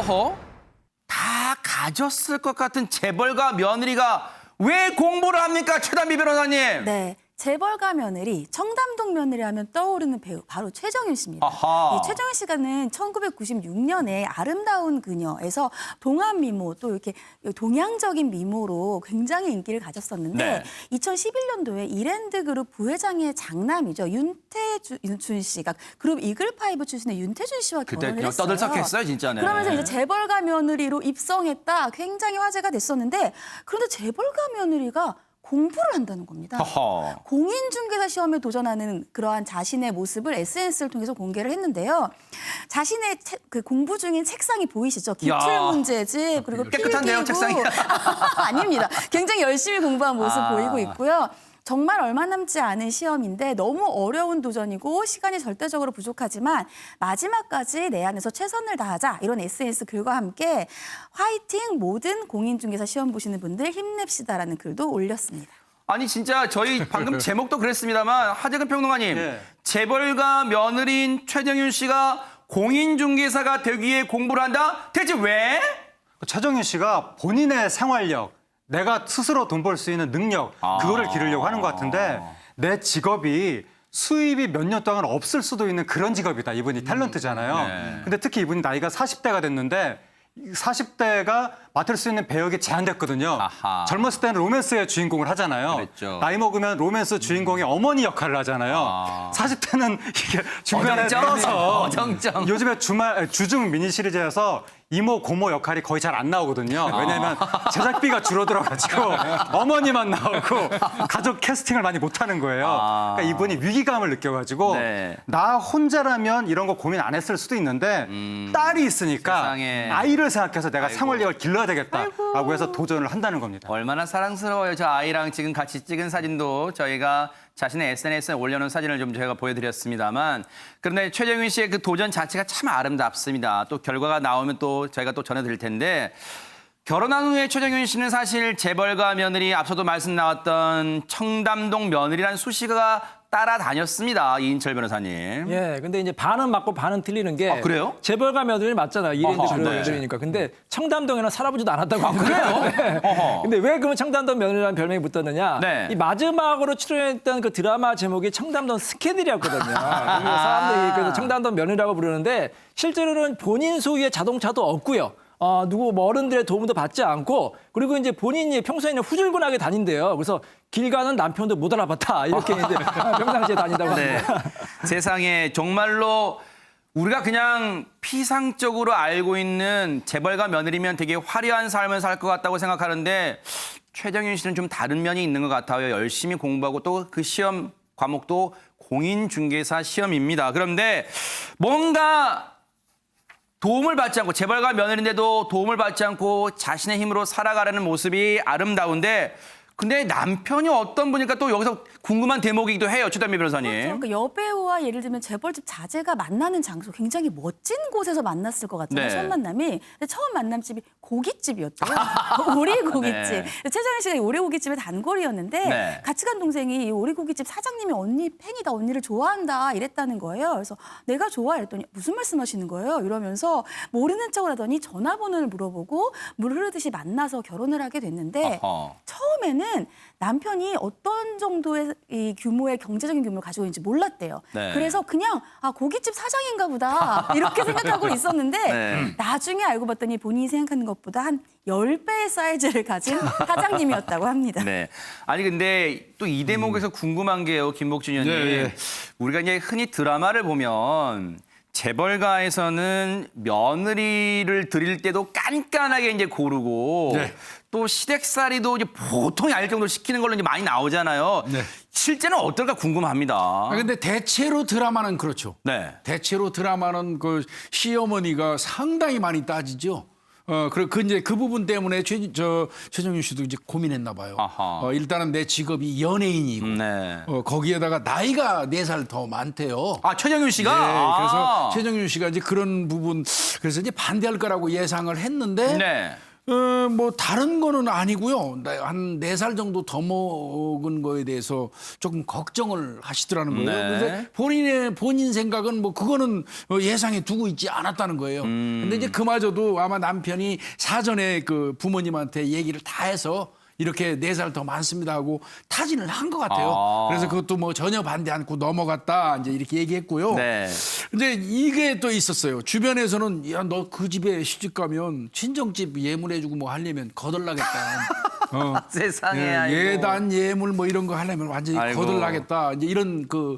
어허? 다 가졌을 것 같은 재벌가 며느리가 왜 공부를 합니까? 최단비 변호사님. 네. 재벌가 며느리, 청담동 며느리 하면 떠오르는 배우 바로 최정윤 씨입니다. 아하. 이 최정윤 씨가는 1996년에 아름다운 그녀에서 동안 미모 또 이렇게 동양적인 미모로 굉장히 인기를 가졌었는데 네. 2011년도에 이랜드 그룹 부회장의 장남이죠. 윤태준 씨가 그룹 이글파이브 출신의 윤태준 씨와 그때 결혼을 그냥 했어요. 떠들썩했어요, 진짜네. 그러면서 이제 재벌가 며느리로 입성했다. 굉장히 화제가 됐었는데 그런데 재벌가 며느리가 공부를 한다는 겁니다. 허허. 공인중개사 시험에 도전하는 그러한 자신의 모습을 SNS를 통해서 공개를 했는데요. 자신의 그 공부 중인 책상이 보이시죠? 기출문제집 그리고 깨끗한데요, 필기구. 책상이? 아닙니다. 굉장히 열심히 공부한 모습 아. 보이고 있고요. 정말 얼마 남지 않은 시험인데 너무 어려운 도전이고 시간이 절대적으로 부족하지만 마지막까지 내 안에서 최선을 다하자 이런 SNS 글과 함께 화이팅 모든 공인중개사 시험 보시는 분들 힘냅시다라는 글도 올렸습니다. 아니 진짜 저희 방금 제목도 그랬습니다만 하재근 평론가님 네. 재벌가 며느리인 최정윤 씨가 공인중개사가 되기 위해 공부를 한다? 대체 왜? 최정윤 씨가 본인의 생활력, 내가 스스로 돈 벌 수 있는 능력, 그거를 기르려고 하는 것 같은데 내 직업이 수입이 몇 년 동안 없을 수도 있는 그런 직업이다. 이분이 탤런트잖아요. 네. 근데 특히 이분이 나이가 40대가 됐는데 40대가 맡을 수 있는 배역이 제한됐거든요. 아하. 젊었을 때는 로맨스의 주인공을 하잖아요. 그랬죠. 나이 먹으면 로맨스 주인공이 어머니 역할을 하잖아요. 40대는 이게 중간에 떠서 어정쩡. 요즘에 주중 미니 시리즈에서 이모 고모 역할이 거의 잘 안 나오거든요. 왜냐하면 제작비가 줄어들어가지고 어머니만 나오고 가족 캐스팅을 많이 못하는 거예요. 그러니까 이분이 위기감을 느껴가지고 네. 나 혼자라면 이런 거 고민 안 했을 수도 있는데 딸이 있으니까 세상에. 아이를 생각해서 내가 생활력을 길러야 되겠다라고 해서 도전을 한다는 겁니다. 얼마나 사랑스러워요. 저 아이랑 지금 같이 찍은 사진도 저희가 자신의 SNS에 올려놓은 사진을 좀 저희가 보여드렸습니다만 그런데 최정윤 씨의 그 도전 자체가 참 아름답습니다. 또 결과가 나오면 또 저희가 또 전해드릴 텐데 결혼한 후에 최정윤 씨는 사실 재벌가 며느리 앞서도 말씀 나왔던 청담동 며느리라는 수식어가 따라다녔습니다. 이인철 변호사님. 예, 근데 이제 반은 맞고 반은 틀리는 게 아, 그래요? 재벌가 며느리 맞잖아요. 이랜드 어허, 그룹 네. 며느리니까. 근데 청담동에는 살아보지도 않았다고 하고요. 그래요? 어허. 근데 왜 그러면 청담동 며느리라는 별명이 붙었느냐? 네. 이 마지막으로 출연했던 그 드라마 제목이 청담동 스캔들이었거든요. 그래서 사람들이 그래서 청담동 며느리라고 부르는데 실제로는 본인 소유의 자동차도 없고요. 누구 뭐 어른들의 도움도 받지 않고 그리고 이제 본인이 평소에는 후줄근하게 다닌대요. 그래서 길 가는 남편도 못 알아봤다. 이렇게 이제 평상시에 다닌다고 네. 합니다. 세상에 정말로 우리가 그냥 피상적으로 알고 있는 재벌가 며느리면 되게 화려한 삶을 살 것 같다고 생각하는데 최정윤 씨는 좀 다른 면이 있는 것 같아요. 열심히 공부하고 또 그 시험 과목도 공인중개사 시험입니다. 그런데 뭔가 도움을 받지 않고 재벌가 며느리인데도 도움을 받지 않고 자신의 힘으로 살아가려는 모습이 아름다운데 근데 남편이 어떤 분일까 또 여기서 궁금한 대목이기도 해요. 최단비 변호사님. 그러니까 여배우와 예를 들면 재벌집 자제가 만나는 장소 굉장히 멋진 곳에서 만났을 것 같아요. 네. 첫 만남이. 근데 처음 만남집이 고깃집이었대요. 오리고깃집. 네. 최정윤 씨가 이 오리고깃집의 단골이었는데 네. 같이 간 동생이 이 오리고깃집 사장님이 언니 팬이다. 언니를 좋아한다. 이랬다는 거예요. 그래서 내가 좋아해 했더니 무슨 말씀하시는 거예요? 이러면서 모르는 척을 하더니 전화번호를 물어보고 물 흐르듯이 만나서 결혼을 하게 됐는데 어허. 처음에는 남편이 어떤 정도의 이 규모의 경제적인 규모를 가지고 있는지 몰랐대요. 네. 그래서 그냥 고깃집 사장인가 보다 이렇게 생각하고 있었는데 네. 나중에 알고 봤더니 본인이 생각하는 것보다 한 10배의 사이즈를 가진 사장님이었다고 합니다. 네. 아니 근데 또 이 대목에서 궁금한 게요, 김복준 의원님. 네. 우리가 이제 흔히 드라마를 보면 재벌가에서는 며느리를 드릴 때도 깐깐하게 이제 고르고 네. 또 시댁살이도 이제 보통이 아닐 정도로 시키는 걸로 이제 많이 나오잖아요. 네. 실제는 어떨까 궁금합니다. 근데 대체로 드라마는 그렇죠. 네. 대체로 드라마는 그 시어머니가 상당히 많이 따지죠. 이제 그 부분 때문에 최정윤 씨도 이제 고민했나 봐요. 아하. 일단은 내 직업이 연예인이고 네. 거기에다가 나이가 4살 더 많대요. 아, 최정윤 씨가? 네, 아. 그래서 최정윤 씨가 이제 그런 부분 그래서 이제 반대할 거라고 예상을 했는데 네. 뭐 다른 거는 아니고요. 한 4살 정도 더 먹은 거에 대해서 조금 걱정을 하시더라는 거예요. 네. 그래서 본인 생각은 뭐 그거는 예상에 두고 있지 않았다는 거예요. 근데 이제 그마저도 아마 남편이 사전에 그 부모님한테 얘기를 다 해서 이렇게 4살 더 많습니다 하고 타진을 한 것 같아요. 아. 그래서 그것도 뭐 전혀 반대 않고 넘어갔다 이제 이렇게 얘기했고요. 네. 근데 이게 또 있었어요. 주변에서는 야, 너 그 집에 시집 가면 친정집 예물해주고 뭐 하려면 거덜나겠다. 세상에. 아이고. 예단 예물 뭐 이런 거 하려면 완전히 아이고. 거덜나겠다. 이제 이런 그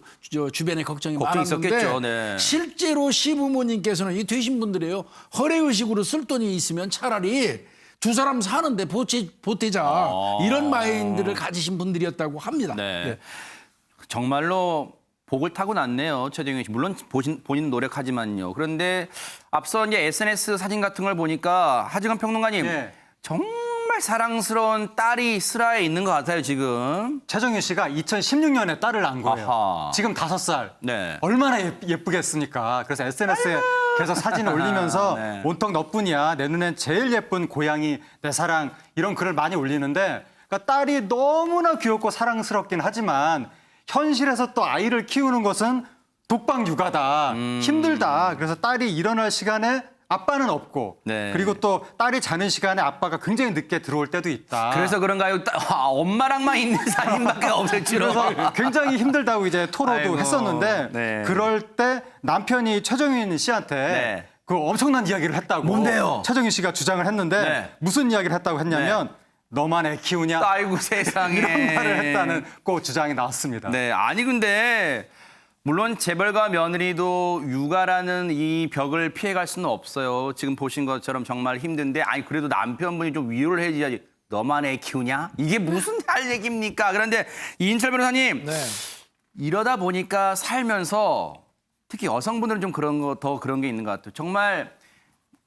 주변에 걱정이 걱정이 많았는데 있었겠죠, 네. 실제로 시부모님께서는 이 되신 분들이에요. 허례의식으로 쓸 돈이 있으면 차라리 2사람 사는데 보태자 이런 마인드를 가지신 분들이었다고 합니다. 네. 정말로 복을 타고 났네요, 최정윤 씨. 물론 본인 노력하지만요. 그런데 앞서 이제 SNS 사진 같은 걸 보니까 하지건 평론가님 네. 정말 사랑스러운 딸이 슬하에 있는 것 같아요, 지금. 최정윤 씨가 2016년에 딸을 낳은 거예요. 아하. 지금 5살. 네. 얼마나 예쁘겠습니까? 그래서 SNS에 계속 사진을 올리면서 네. 온통 너뿐이야. 내 눈엔 제일 예쁜 고양이, 내 사랑 이런 글을 많이 올리는데 그러니까 딸이 너무나 귀엽고 사랑스럽긴 하지만 현실에서 또 아이를 키우는 것은 독방 육아다. 힘들다. 그래서 딸이 일어날 시간에 아빠는 없고 네. 그리고 또 딸이 자는 시간에 아빠가 굉장히 늦게 들어올 때도 있다. 그래서 그런가요? 엄마랑만 있는 사진밖에 없을 줄로. 그래서 굉장히 힘들다고 이제 토로도 아이고, 했었는데 네. 그럴 때 남편이 최정윤 씨한테 네. 그 엄청난 이야기를 했다고 뭔데요? 최정윤 씨가 주장을 했는데 네. 무슨 이야기를 했다고 했냐면 너만 애 키우냐 아이고 세상에. 이런 말을 했다는 그 주장이 나왔습니다. 네, 아니 근데 물론 재벌가 며느리도 육아라는 이 벽을 피해갈 수는 없어요. 지금 보신 것처럼 정말 힘든데 아니 그래도 남편분이 좀 위로를 해줘야지. 너만 애 키우냐? 이게 무슨 할 얘기입니까? 그런데 이인철 변호사님 네. 이러다 보니까 살면서 특히 여성분들은 좀 더 그런 게 있는 것 같아요. 정말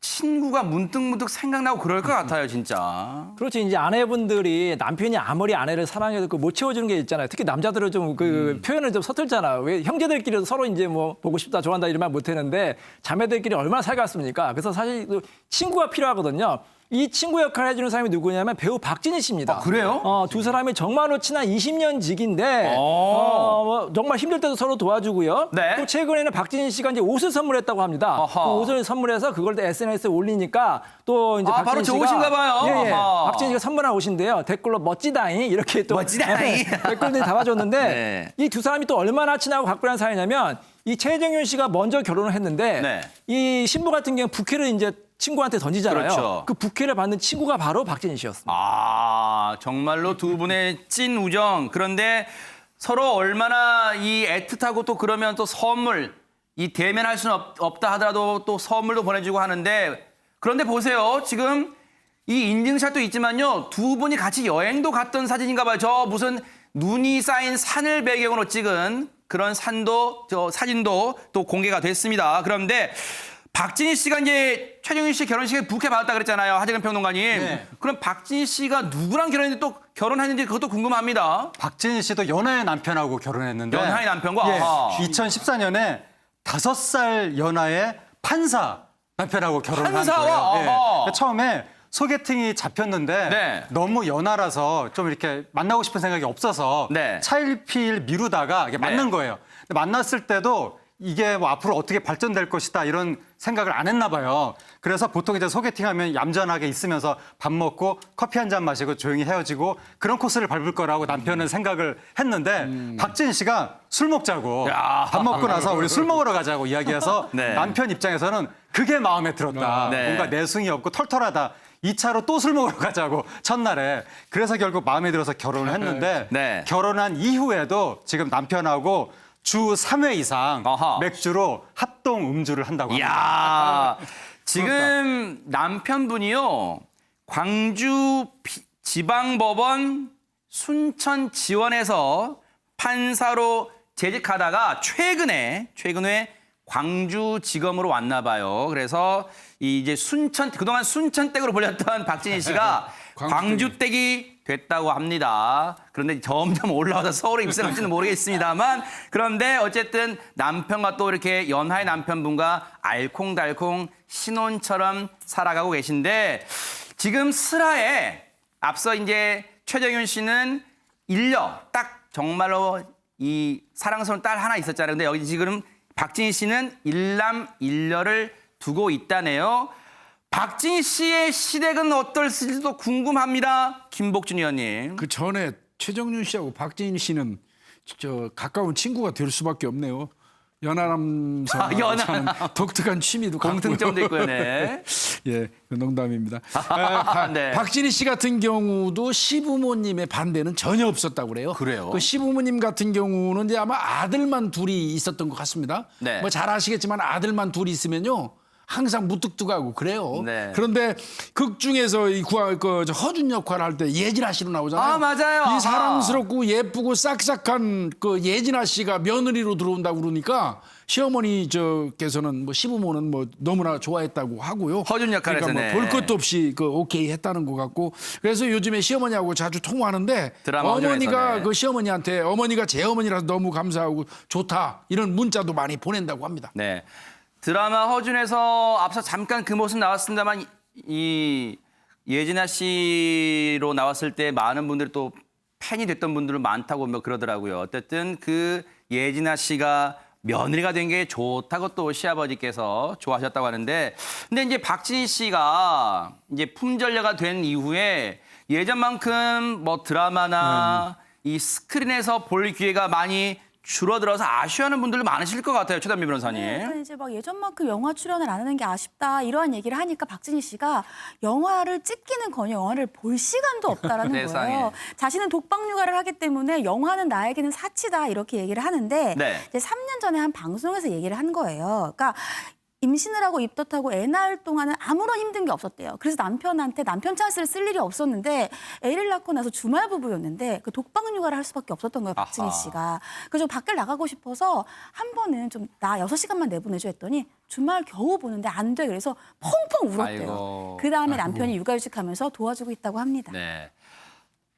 친구가 문득문득 생각나고 그럴 것 같아요, 진짜. 그렇죠. 이제 아내분들이 남편이 아무리 아내를 사랑해도 그 못 채워주는 게 있잖아요. 특히 남자들은 좀 그 표현을 좀 서툴잖아요. 왜 형제들끼리도 서로 이제 뭐 보고 싶다, 좋아한다 이런 말 못 하는데 자매들끼리 얼마나 살겠습니까? 그래서 사실 친구가 필요하거든요. 이 친구 역할을 해주는 사람이 누구냐면 배우 박진희 씨입니다. 아, 그래요? 두 사람이 정말로 친한 20년 지기인데 오. 정말 힘들 때도 서로 도와주고요. 네. 또 최근에는 박진희 씨가 이제 옷을 선물했다고 합니다. 아하. 그 옷을 선물해서 그걸 SNS에 올리니까 또 이제 아, 바로 박진희 저 씨가 옷인가 봐요. 예, 예. 아하. 박진희 씨가 선물한 옷인데요. 댓글로 멋지다잉 이렇게 또 멋지다잉. 댓글들이 달아줬는데 네. 이 두 사람이 또 얼마나 친하고 각별한 사이냐면 이 최정윤 씨가 먼저 결혼을 했는데 네. 이 신부 같은 경우 부케를 이제 친구한테 던지잖아요. 그렇죠. 그 부케를 받는 친구가 바로 박진희 씨였습니다. 아, 정말로 두 분의 찐 우정. 그런데 서로 얼마나 이 애틋하고 또 그러면 또 선물, 이 대면할 수는 없다 하더라도 또 선물도 보내주고 하는데 그런데 보세요. 지금 이 인증샷도 있지만요. 두 분이 같이 여행도 갔던 사진인가 봐요. 저 무슨 눈이 쌓인 산을 배경으로 찍은 그런 저 사진도 또 공개가 됐습니다. 그런데 박진희 씨가 이제 최정윤 씨 결혼식에 부케 받았다 그랬잖아요. 하재근 평론가님. 네. 그럼 박진희 씨가 누구랑 결혼했는지 또 결혼했는지 그것도 궁금합니다. 박진희 씨도 연하의 남편하고 결혼했는데 연하의 남편과? 예, 아하. 2014년에 5살 연하의 판사 남편하고 결혼을 판사와? 한 거예요. 아하. 처음에 소개팅이 잡혔는데 네. 너무 연하라서 좀 이렇게 만나고 싶은 생각이 없어서 네. 차일피일 미루다가 이게 만난 거예요. 근데 만났을 때도 이게 뭐 앞으로 어떻게 발전될 것이다 이런 생각을 안 했나 봐요. 그래서 보통 이제 소개팅하면 얌전하게 있으면서 밥 먹고 커피 한 잔 마시고 조용히 헤어지고 그런 코스를 밟을 거라고 남편은 생각을 했는데 박진희 씨가 술 먹자고 야. 밥 먹고 나서 우리 술 먹으러 가자고 이야기해서 네. 남편 입장에서는 그게 마음에 들었다. 네. 뭔가 내숭이 없고 털털하다. 2차로 또 술 먹으러 가자고 첫날에. 그래서 결국 마음에 들어서 결혼을 했는데 네. 결혼한 이후에도 지금 남편하고 주 3회 이상 아하. 맥주로 합동 음주를 한다고 합니다. 이야, 지금 남편분이요. 광주 지방법원 순천 지원에서 판사로 재직하다가 최근에 광주지검으로 왔나 봐요. 그래서 이제 그동안 순천댁으로 불렸던 박진희 씨가 광주댁이 됐다고 합니다. 그런데 점점 올라와서 서울에 입성할지는 모르겠습니다만 그런데 어쨌든 남편과 또 이렇게 연하의 남편분과 알콩달콩 신혼처럼 살아가고 계신데 지금 슬하에 앞서 이제 최정윤 씨는 일녀 딱 정말로 이 사랑스러운 딸 하나 있었잖아요. 근데 여기 지금 박진희 씨는 일남 일녀를 두고 있다네요. 박진희 씨의 시댁은 어떨지도 궁금합니다. 김복준 의원님. 그 전에 최정윤 씨하고 박진희 씨는 저 가까운 친구가 될 수밖에 없네요. 연하남성 연하. 독특한 취미도 갖고요. 공통점도 있고요. 네. 예, 농담입니다. 네. 박진희 씨 같은 경우도 시부모님의 반대는 전혀 없었다고 그래요. 그래요? 그 시부모님 같은 경우는 이제 아마 아들만 둘이 있었던 것 같습니다. 네. 뭐 잘 아시겠지만 아들만 둘이 있으면요. 항상 무뚝뚝하고 그래요. 네. 그런데 극 중에서 이 허준 역할을 할 때 예진아 씨로 나오잖아요. 아, 맞아요. 이 사랑스럽고 예쁘고 싹싹한 그 예진아 씨가 며느리로 들어온다고 그러니까 시어머니 저께서는 뭐 시부모는 뭐 너무나 좋아했다고 하고요. 허준 역할에서, 그러니까 네. 뭐볼 것도 없이 그 오케이 했다는 것 같고 그래서 요즘에 시어머니하고 자주 통화하는데 드라마 어머니가 허준에서, 네. 그 시어머니한테 어머니가 제 어머니라서 너무 감사하고 좋다 이런 문자도 많이 보낸다고 합니다. 네. 드라마 허준에서 앞서 잠깐 그 모습 나왔습니다만 이 예진아 씨로 나왔을 때 많은 분들이 또 팬이 됐던 분들은 많다고 뭐 그러더라고요. 어쨌든 그 예진아 씨가 며느리가 된 게 좋다고 또 시아버지께서 좋아하셨다고 하는데 근데 이제 박진희 씨가 이제 품절녀가 된 이후에 예전만큼 뭐 드라마나 이 스크린에서 볼 기회가 많이 줄어들어서 아쉬워하는 분들도 많으실 것 같아요. 최단미 변호사님. 그러니까 이제 막 예전만큼 영화 출연을 안 하는 게 아쉽다 이러한 얘기를 하니까 박진희 씨가 영화를 찍기는커녕 영화를 볼 시간도 없다라는 세상에. 거예요. 자신은 독박 육아를 하기 때문에 영화는 나에게는 사치다 이렇게 얘기를 하는데 네. 이제 3년 전에 한 방송에서 얘기를 한 거예요. 그러니까 임신을 하고 입덧하고 애 낳을 동안은 아무런 힘든 게 없었대요. 그래서 남편한테 남편 찬스를 쓸 일이 없었는데 애를 낳고 나서 주말 부부였는데 그 독박 육아를 할 수밖에 없었던 거예요, 박진희 아하. 씨가. 그래서 좀 밖을 나가고 싶어서 한 번은 좀 나 6시간만 내보내줘 했더니 주말 겨우 보는데 안 돼. 그래서 펑펑 울었대요. 아이고. 그 다음에 남편이 육아휴직하면서 도와주고 있다고 합니다. 네.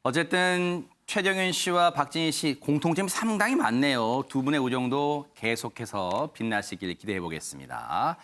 어쨌든 최정윤 씨와 박진희 씨 공통점이 상당히 많네요. 두 분의 우정도 계속해서 빛나시길 기대해 보겠습니다.